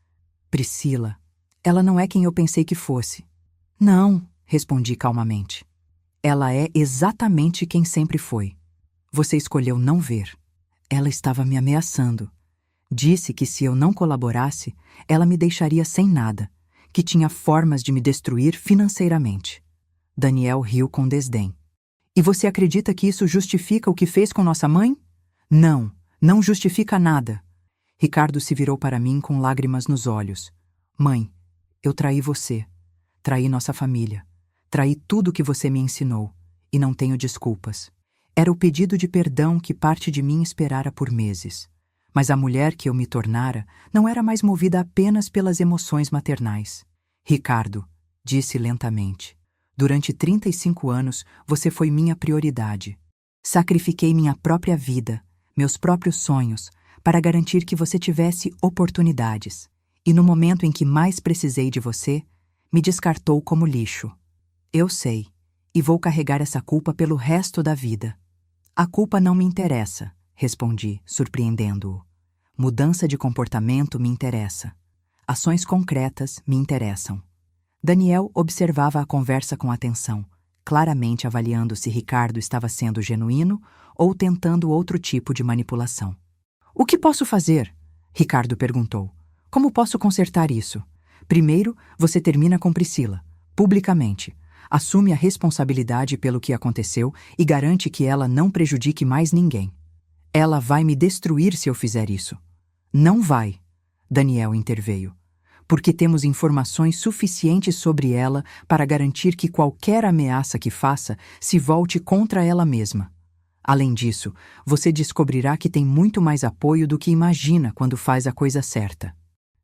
Priscila, ela não é quem eu pensei que fosse. Não, respondi calmamente. Ela é exatamente quem sempre foi. Você escolheu não ver. Ela estava me ameaçando. Disse que se eu não colaborasse, ela me deixaria sem nada, que tinha formas de me destruir financeiramente. Daniel riu com desdém. E você acredita que isso justifica o que fez com nossa mãe? Não, não justifica nada. Ricardo se virou para mim com lágrimas nos olhos. Mãe, eu traí você. Traí nossa família. Traí tudo que você me ensinou. E não tenho desculpas. Era o pedido de perdão que parte de mim esperara por meses. Mas a mulher que eu me tornara não era mais movida apenas pelas emoções maternais. Ricardo, disse lentamente, durante 35 anos você foi minha prioridade. Sacrifiquei minha própria vida, meus próprios sonhos, para garantir que você tivesse oportunidades. E no momento em que mais precisei de você, me descartou como lixo. Eu sei, e vou carregar essa culpa pelo resto da vida. A culpa não me interessa, respondi, surpreendendo-o. Mudança de comportamento me interessa. Ações concretas me interessam. Daniel observava a conversa com atenção, claramente avaliando se Ricardo estava sendo genuíno ou tentando outro tipo de manipulação. O que posso fazer? Ricardo perguntou. Como posso consertar isso? Primeiro, você termina com Priscila, publicamente. Assume a responsabilidade pelo que aconteceu e garante que ela não prejudique mais ninguém. Ela vai me destruir se eu fizer isso. Não vai, Daniel interveio, porque temos informações suficientes sobre ela para garantir que qualquer ameaça que faça se volte contra ela mesma. Além disso, você descobrirá que tem muito mais apoio do que imagina quando faz a coisa certa.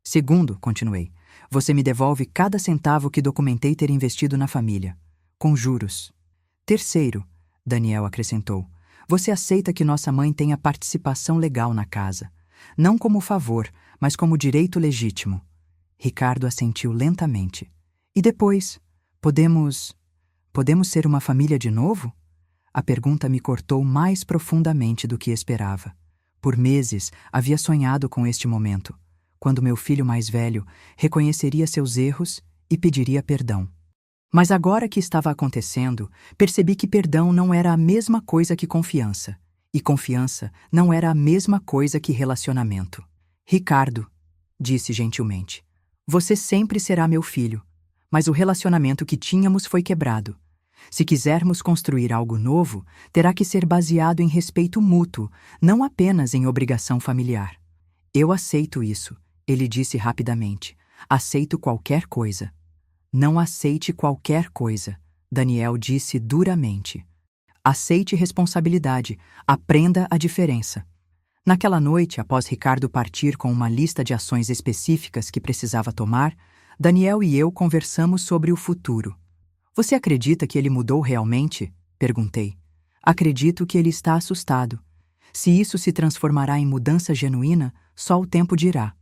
Segundo, continuei, você me devolve cada centavo que documentei ter investido na família, com juros. Terceiro, Daniel acrescentou, você aceita que nossa mãe tenha participação legal na casa, não como favor, mas como direito legítimo. Ricardo assentiu lentamente. E depois, podemos ser uma família de novo? A pergunta me cortou mais profundamente do que esperava. Por meses, havia sonhado com este momento, quando meu filho mais velho reconheceria seus erros e pediria perdão. Mas agora que estava acontecendo, percebi que perdão não era a mesma coisa que confiança, e confiança não era a mesma coisa que relacionamento. Ricardo, disse gentilmente, você sempre será meu filho, mas o relacionamento que tínhamos foi quebrado. Se quisermos construir algo novo, terá que ser baseado em respeito mútuo, não apenas em obrigação familiar. Eu aceito isso, ele disse rapidamente. Aceito qualquer coisa. Não aceite qualquer coisa, Daniel disse duramente. Aceite responsabilidade, aprenda a diferença. Naquela noite, após Ricardo partir com uma lista de ações específicas que precisava tomar, Daniel e eu conversamos sobre o futuro. Você acredita que ele mudou realmente? Perguntei. Acredito que ele está assustado. Se isso se transformará em mudança genuína, só o tempo dirá.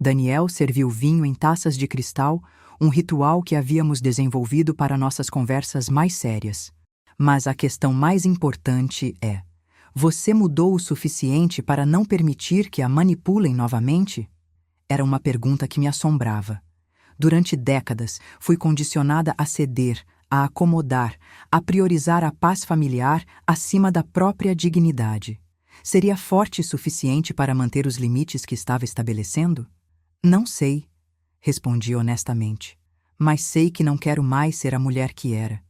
Daniel serviu vinho em taças de cristal, um ritual que havíamos desenvolvido para nossas conversas mais sérias. Mas a questão mais importante é: você mudou o suficiente para não permitir que a manipulem novamente? Era uma pergunta que me assombrava. Durante décadas, fui condicionada a ceder, a acomodar, a priorizar a paz familiar acima da própria dignidade. Seria forte o suficiente para manter os limites que estava estabelecendo? Não sei, respondi honestamente, mas sei que não quero mais ser a mulher que era.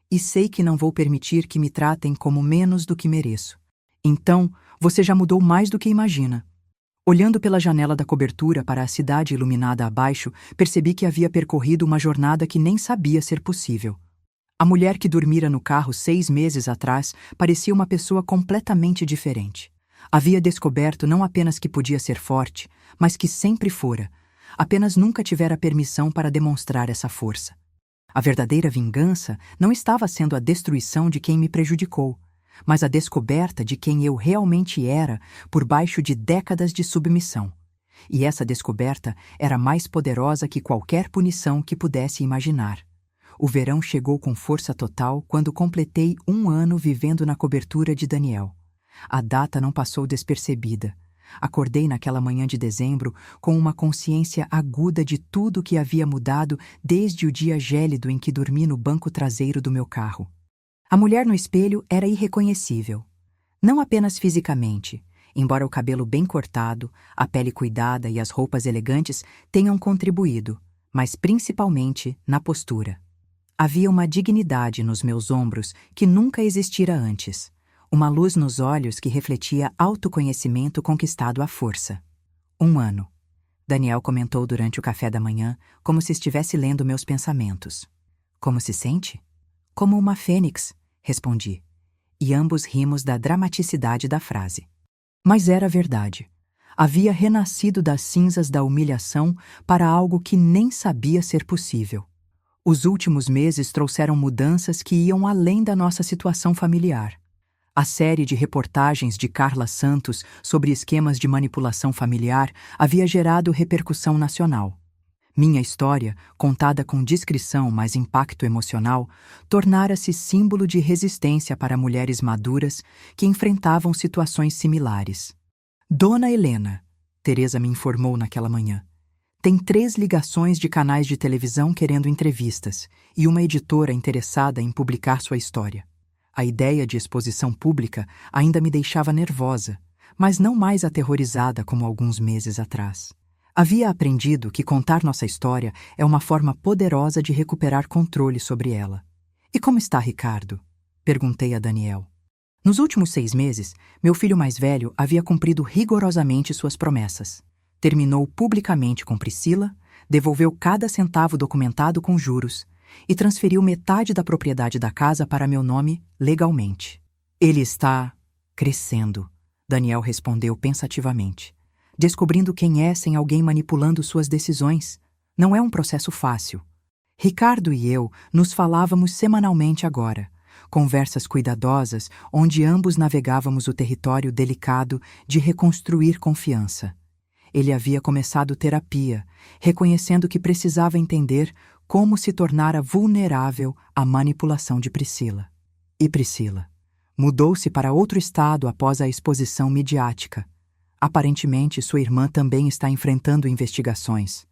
E sei que não vou permitir que me tratem como menos do que mereço. Então, você já mudou mais do que imagina. Olhando pela janela da cobertura para a cidade iluminada abaixo, percebi que havia percorrido uma jornada que nem sabia ser possível. A mulher que dormira no carro 6 meses atrás parecia uma pessoa completamente diferente. Havia descoberto não apenas que podia ser forte, mas que sempre fora. Apenas nunca tivera permissão para demonstrar essa força. A verdadeira vingança não estava sendo a destruição de quem me prejudicou, mas a descoberta de quem eu realmente era por baixo de décadas de submissão. E essa descoberta era mais poderosa que qualquer punição que pudesse imaginar. O verão chegou com força total quando completei 1 ano vivendo na cobertura de Daniel. A data não passou despercebida. Acordei naquela manhã de dezembro com uma consciência aguda de tudo que havia mudado desde o dia gélido em que dormi no banco traseiro do meu carro. A mulher no espelho era irreconhecível. Não apenas fisicamente, embora o cabelo bem cortado, a pele cuidada e as roupas elegantes tenham contribuído, mas principalmente na postura. Havia uma dignidade nos meus ombros que nunca existira antes. Uma luz nos olhos que refletia autoconhecimento conquistado à força. 1 ano. Daniel comentou durante o café da manhã, como se estivesse lendo meus pensamentos. Como se sente? Como uma fênix, respondi. E ambos rimos da dramaticidade da frase. Mas era verdade. Havia renascido das cinzas da humilhação para algo que nem sabia ser possível. Os últimos meses trouxeram mudanças que iam além da nossa situação familiar. A série de reportagens de Carla Santos sobre esquemas de manipulação familiar havia gerado repercussão nacional. Minha história, contada com discrição mas impacto emocional, tornara-se símbolo de resistência para mulheres maduras que enfrentavam situações similares. Dona Helena, Teresa me informou naquela manhã, tem 3 ligações de canais de televisão querendo entrevistas e uma editora interessada em publicar sua história. A ideia de exposição pública ainda me deixava nervosa, mas não mais aterrorizada como alguns meses atrás. Havia aprendido que contar nossa história é uma forma poderosa de recuperar controle sobre ela. E como está Ricardo? Perguntei a Daniel. Nos últimos 6 meses, meu filho mais velho havia cumprido rigorosamente suas promessas. Terminou publicamente com Priscila, devolveu cada centavo documentado com juros e transferiu metade da propriedade da casa para meu nome legalmente. Ele está crescendo, Daniel respondeu pensativamente. Descobrindo quem é sem alguém manipulando suas decisões. Não é um processo fácil. Ricardo e eu nos falávamos semanalmente agora. Conversas cuidadosas onde ambos navegávamos o território delicado de reconstruir confiança. Ele havia começado terapia, reconhecendo que precisava entender como se tornara vulnerável à manipulação de Priscila. E Priscila mudou-se para outro estado após a exposição midiática. Aparentemente, sua irmã também está enfrentando investigações.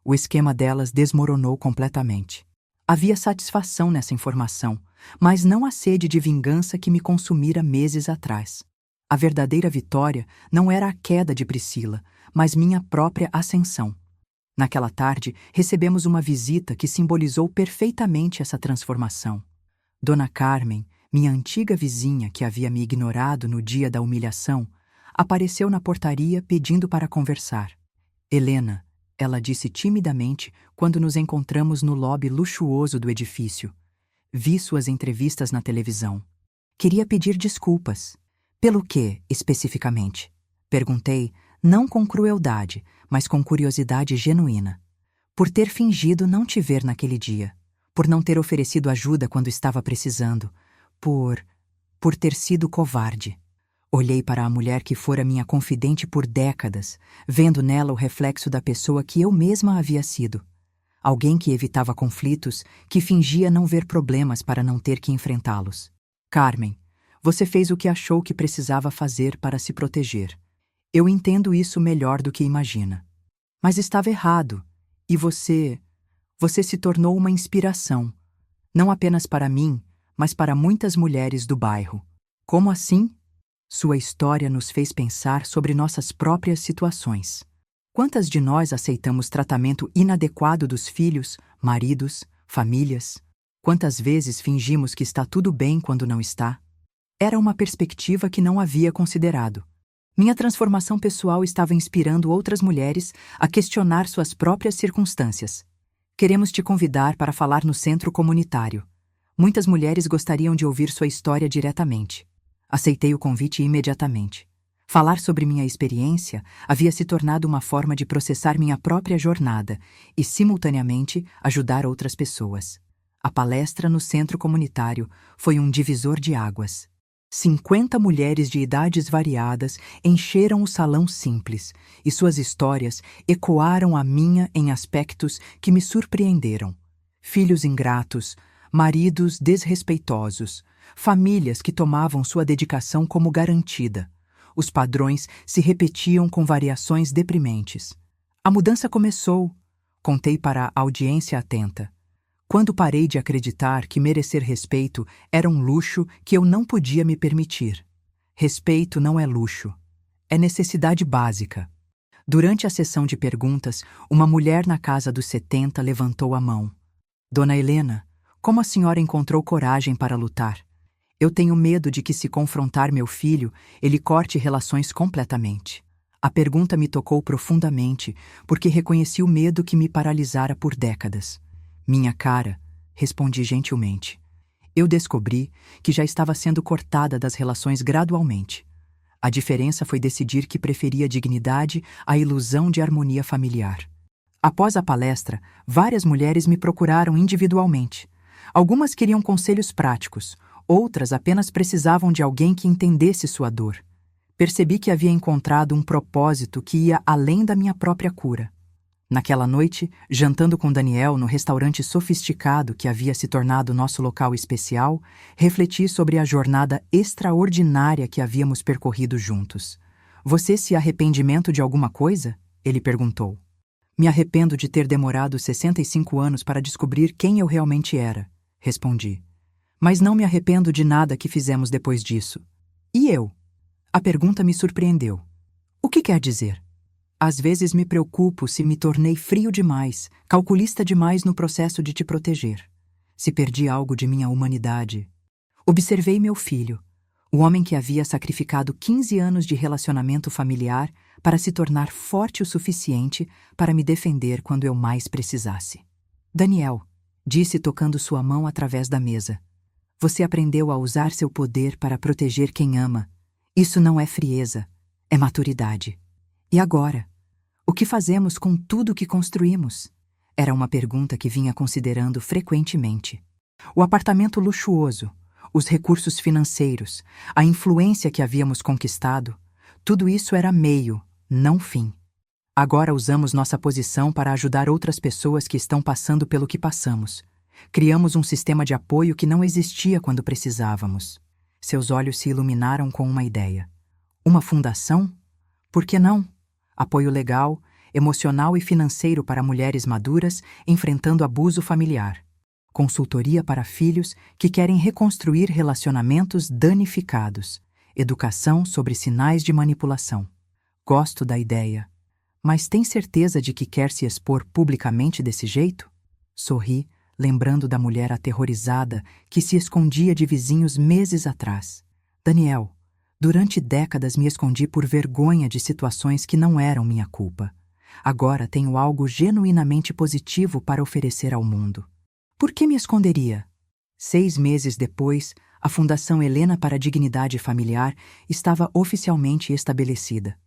O esquema delas desmoronou completamente. Havia satisfação nessa informação, mas não a sede de vingança que me consumira meses atrás. A verdadeira vitória não era a queda de Priscila, mas minha própria ascensão. Naquela tarde, recebemos uma visita que simbolizou perfeitamente essa transformação. Dona Carmen, minha antiga vizinha que havia me ignorado no dia da humilhação, apareceu na portaria pedindo para conversar. Helena, ela disse timidamente quando nos encontramos no lobby luxuoso do edifício. Vi suas entrevistas na televisão. Queria pedir desculpas. Pelo que, especificamente? Perguntei, não com crueldade, mas com curiosidade genuína. Por ter fingido não te ver naquele dia. Por não ter oferecido ajuda quando estava precisando. Por ter sido covarde. Olhei para a mulher que fora minha confidente por décadas, vendo nela o reflexo da pessoa que eu mesma havia sido. Alguém que evitava conflitos, que fingia não ver problemas para não ter que enfrentá-los. Carmen, você fez o que achou que precisava fazer para se proteger. Eu entendo isso melhor do que imagina. Mas estava errado, e você se tornou uma inspiração, não apenas para mim, mas para muitas mulheres do bairro. Como assim? Sua história nos fez pensar sobre nossas próprias situações. Quantas de nós aceitamos tratamento inadequado dos filhos, maridos, famílias? Quantas vezes fingimos que está tudo bem quando não está? Era uma perspectiva que não havia considerado. Minha transformação pessoal estava inspirando outras mulheres a questionar suas próprias circunstâncias. Queremos te convidar para falar no centro comunitário. Muitas mulheres gostariam de ouvir sua história diretamente. Aceitei o convite imediatamente. Falar sobre minha experiência havia se tornado uma forma de processar minha própria jornada e, simultaneamente, ajudar outras pessoas. A palestra no centro comunitário foi um divisor de águas. 50 mulheres de idades variadas encheram o salão simples e suas histórias ecoaram a minha em aspectos que me surpreenderam. Filhos ingratos, maridos desrespeitosos, famílias que tomavam sua dedicação como garantida. Os padrões se repetiam com variações deprimentes. A mudança começou, contei para a audiência atenta. Quando parei de acreditar que merecer respeito era um luxo que eu não podia me permitir. Respeito não é luxo, é necessidade básica. Durante a sessão de perguntas, uma mulher na casa dos 70 levantou a mão. Dona Helena, como a senhora encontrou coragem para lutar? Eu tenho medo de que, se confrontar meu filho, ele corte relações completamente. A pergunta me tocou profundamente, porque reconheci o medo que me paralisara por décadas. Minha cara, respondi gentilmente. Eu descobri que já estava sendo cortada das relações gradualmente. A diferença foi decidir que preferia dignidade à ilusão de harmonia familiar. Após a palestra, várias mulheres me procuraram individualmente. Algumas queriam conselhos práticos, Outras apenas precisavam de alguém que entendesse sua dor. Percebi que havia encontrado um propósito que ia além da minha própria cura. Naquela noite, jantando com Daniel no restaurante sofisticado que havia se tornado nosso local especial, refleti sobre a jornada extraordinária que havíamos percorrido juntos. Você se arrependimento de alguma coisa? Ele perguntou. Me arrependo de ter demorado 65 anos para descobrir quem eu realmente era, respondi. Mas não me arrependo de nada que fizemos depois disso. E eu? A pergunta me surpreendeu. O que quer dizer? Às vezes me preocupo se me tornei frio demais, calculista demais no processo de te proteger. Se perdi algo de minha humanidade. Observei meu filho, o homem que havia sacrificado 15 anos de relacionamento familiar para se tornar forte o suficiente para me defender quando eu mais precisasse. Daniel, disse tocando sua mão através da mesa. Você aprendeu a usar seu poder para proteger quem ama. Isso não é frieza, é maturidade. E agora? O que fazemos com tudo que construímos? Era uma pergunta que vinha considerando frequentemente. O apartamento luxuoso, os recursos financeiros, a influência que havíamos conquistado, tudo isso era meio, não fim. Agora usamos nossa posição para ajudar outras pessoas que estão passando pelo que passamos. Criamos um sistema de apoio que não existia quando precisávamos. Seus olhos se iluminaram com uma ideia. Uma fundação? Por que não? Apoio legal, emocional e financeiro para mulheres maduras enfrentando abuso familiar. Consultoria para filhos que querem reconstruir relacionamentos danificados. Educação sobre sinais de manipulação. Gosto da ideia. Mas tem certeza de que quer se expor publicamente desse jeito? Sorri, lembrando da mulher aterrorizada que se escondia de vizinhos meses atrás. Daniel, durante décadas me escondi por vergonha de situações que não eram minha culpa. Agora tenho algo genuinamente positivo para oferecer ao mundo. Por que me esconderia? 6 meses depois, a Fundação Helena para a Dignidade Familiar estava oficialmente estabelecida.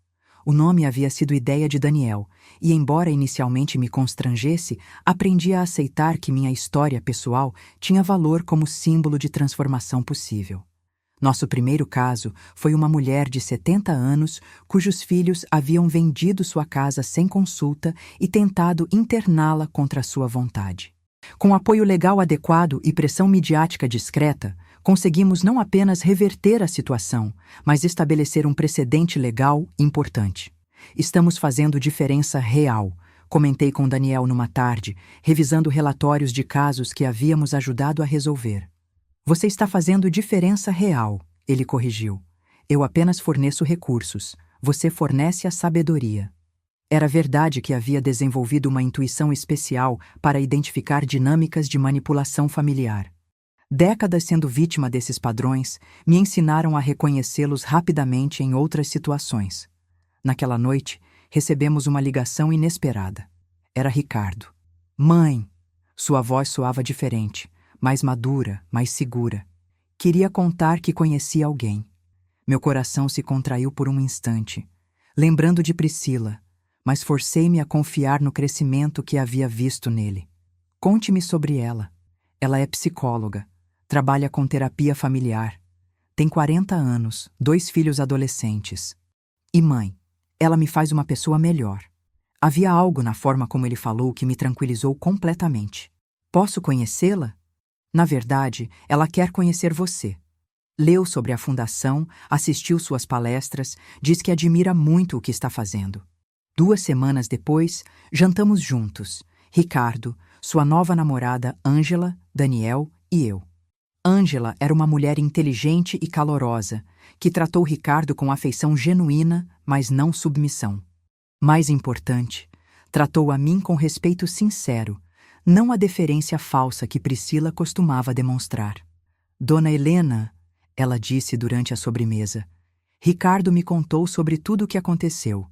O nome havia sido ideia de Daniel, e embora inicialmente me constrangesse, aprendi a aceitar que minha história pessoal tinha valor como símbolo de transformação possível. Nosso primeiro caso foi uma mulher de 70 anos cujos filhos haviam vendido sua casa sem consulta e tentado interná-la contra sua vontade. Com apoio legal adequado e pressão midiática discreta, conseguimos não apenas reverter a situação, mas estabelecer um precedente legal importante. Estamos fazendo diferença real, comentei com Daniel numa tarde, revisando relatórios de casos que havíamos ajudado a resolver. Você está fazendo diferença real, ele corrigiu. Eu apenas forneço recursos, você fornece a sabedoria. Era verdade que havia desenvolvido uma intuição especial para identificar dinâmicas de manipulação familiar. Décadas sendo vítima desses padrões me ensinaram a reconhecê-los rapidamente em outras situações. Naquela noite, recebemos uma ligação inesperada. Era Ricardo. Mãe! Sua voz soava diferente, mais madura, mais segura. Queria contar que conhecia alguém. Meu coração se contraiu por um instante, lembrando de Priscila, mas forcei-me a confiar no crescimento que havia visto nele. Conte-me sobre ela. Ela é psicóloga, trabalha com terapia familiar, tem 40 anos, 2 filhos adolescentes. E mãe, ela me faz uma pessoa melhor. Havia algo na forma como ele falou que me tranquilizou completamente. Posso conhecê-la? Na verdade, ela quer conhecer você. Leu sobre a fundação, assistiu suas palestras, diz que admira muito o que está fazendo. 2 semanas depois, jantamos juntos, Ricardo, sua nova namorada Ângela, Daniel e eu. Ângela era uma mulher inteligente e calorosa, que tratou Ricardo com afeição genuína, mas não submissão. Mais importante, tratou a mim com respeito sincero, não a deferência falsa que Priscila costumava demonstrar. Dona Helena, ela disse durante a sobremesa, Ricardo me contou sobre tudo o que aconteceu.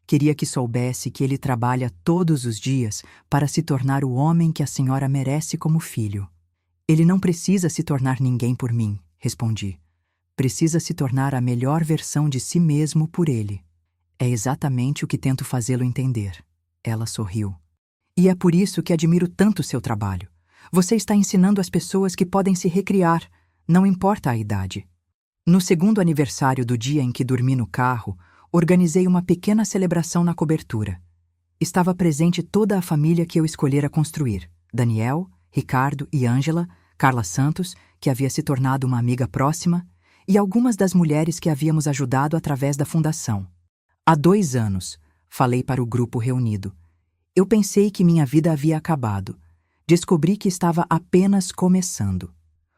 Queria que soubesse que ele trabalha todos os dias para se tornar o homem que a senhora merece como filho. Ele não precisa se tornar ninguém por mim, respondi. Precisa se tornar a melhor versão de si mesmo por ele. É exatamente o que tento fazê-lo entender. Ela sorriu. E é por isso que admiro tanto seu trabalho. Você está ensinando as pessoas que podem se recriar, não importa a idade. No segundo aniversário do dia em que dormi no carro, organizei uma pequena celebração na cobertura. Estava presente toda a família que eu escolhera construir: Daniel, Ricardo e Ângela, Carla Santos, que havia se tornado uma amiga próxima, e algumas das mulheres que havíamos ajudado através da fundação. Há 2 anos, falei para o grupo reunido. Eu pensei que minha vida havia acabado. Descobri que estava apenas começando.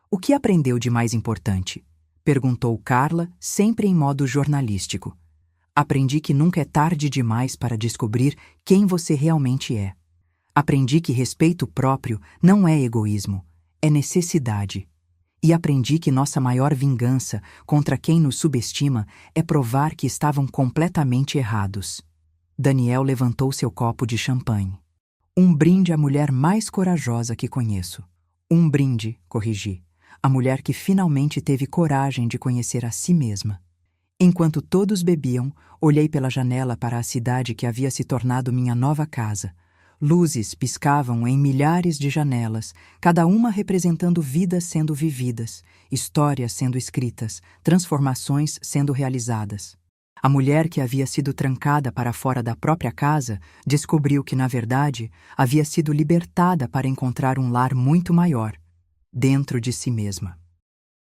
O que aprendeu de mais importante? Perguntou Carla, sempre em modo jornalístico. Aprendi que nunca é tarde demais para descobrir quem você realmente é. Aprendi que respeito próprio não é egoísmo, é necessidade. E aprendi que nossa maior vingança contra quem nos subestima é provar que estavam completamente errados. Daniel levantou seu copo de champanhe. Um brinde à mulher mais corajosa que conheço. Um brinde, corrigi, à mulher que finalmente teve coragem de conhecer a si mesma. Enquanto todos bebiam, olhei pela janela para a cidade que havia se tornado minha nova casa. Luzes piscavam em milhares de janelas, cada uma representando vidas sendo vividas, histórias sendo escritas, transformações sendo realizadas. A mulher que havia sido trancada para fora da própria casa descobriu que, na verdade, havia sido libertada para encontrar um lar muito maior, dentro de si mesma.